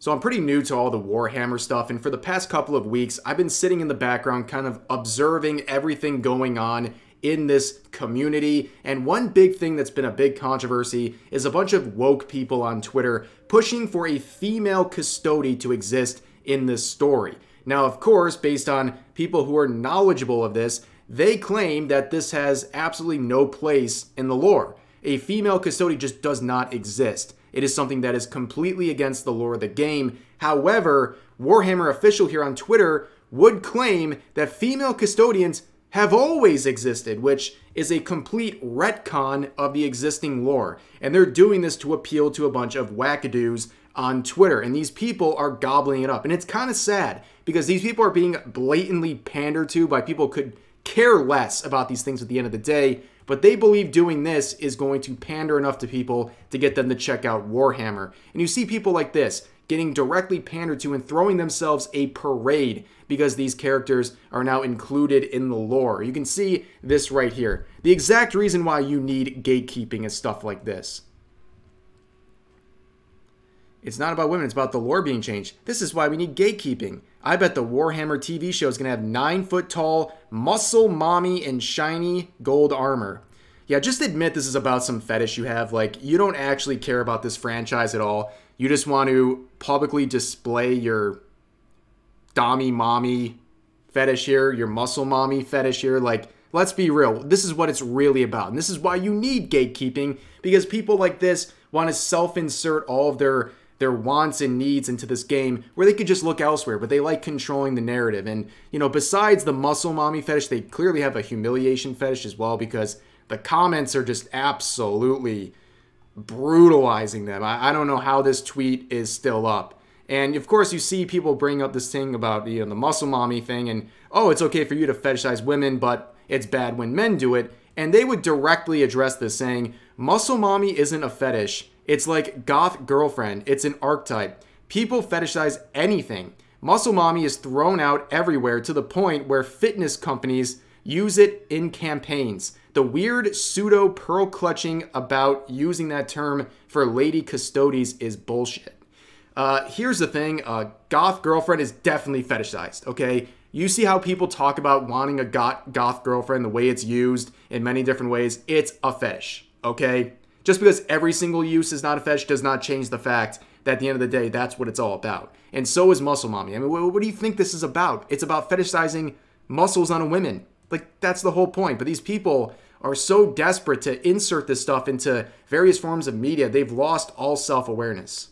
So I'm pretty new to all the Warhammer stuff, and for the past couple of weeks, I've been sitting in the background kind of observing everything going on in this community. And one big thing that's been a big controversy is a bunch of woke people on Twitter pushing for a female custody to exist in this story. Now, of course, based on people who are knowledgeable of this, they claim that this has absolutely no place in the lore. A female custody just does not exist. It is something that is completely against the lore of the game. However, Warhammer official here on Twitter would claim that female custodians have always existed, which is a complete retcon of the existing lore. And they're doing this to appeal to a bunch of wackadoos on Twitter. And these people are gobbling it up. And it's kind of sad because these people are being blatantly pandered to by people who could care less about these things at the end of the day. But they believe doing this is going to pander enough to people to get them to check out Warhammer. And you see people like this getting directly pandered to and throwing themselves a parade because these characters are now included in the lore. You can see this right here. The exact reason why you need gatekeeping is stuff like this. It's not about women, it's about the lore being changed. This is why we need gatekeeping. I bet the Warhammer TV show is going to have 9-foot-tall, muscle mommy in shiny gold armor. Yeah, just admit this is about some fetish you have. Like, you don't actually care about this franchise at all. You just want to publicly display your dommy mommy fetish here, your muscle mommy fetish here. Like, let's be real. This is what it's really about. And this is why you need gatekeeping, because people like this want to self-insert all of their wants and needs into this game where they could just look elsewhere, but they like controlling the narrative. And, you know, besides the muscle mommy fetish, they clearly have a humiliation fetish as well, because the comments are just absolutely brutalizing them. I don't know how this tweet is still up. And of course, you see people bring up this thing about, you know, the muscle mommy thing, and, oh, it's okay for you to fetishize women, but it's bad when men do it. And they would directly address this, saying, muscle mommy isn't a fetish. It's like goth girlfriend. It's an archetype. People fetishize anything. Muscle mommy is thrown out everywhere to the point where fitness companies use it in campaigns. The weird pseudo pearl clutching about using that term for lady custodies is bullshit. Here's the thing. Goth girlfriend is definitely fetishized, okay? You see how people talk about wanting a goth girlfriend, the way it's used in many different ways. It's a fetish, okay? Just because every single use is not a fetish does not change the fact that at the end of the day, that's what it's all about. And so is muscle mommy. I mean, what do you think this is about? It's about fetishizing muscles on women. Like, that's the whole point. But these people are so desperate to insert this stuff into various forms of media, they've lost all self-awareness.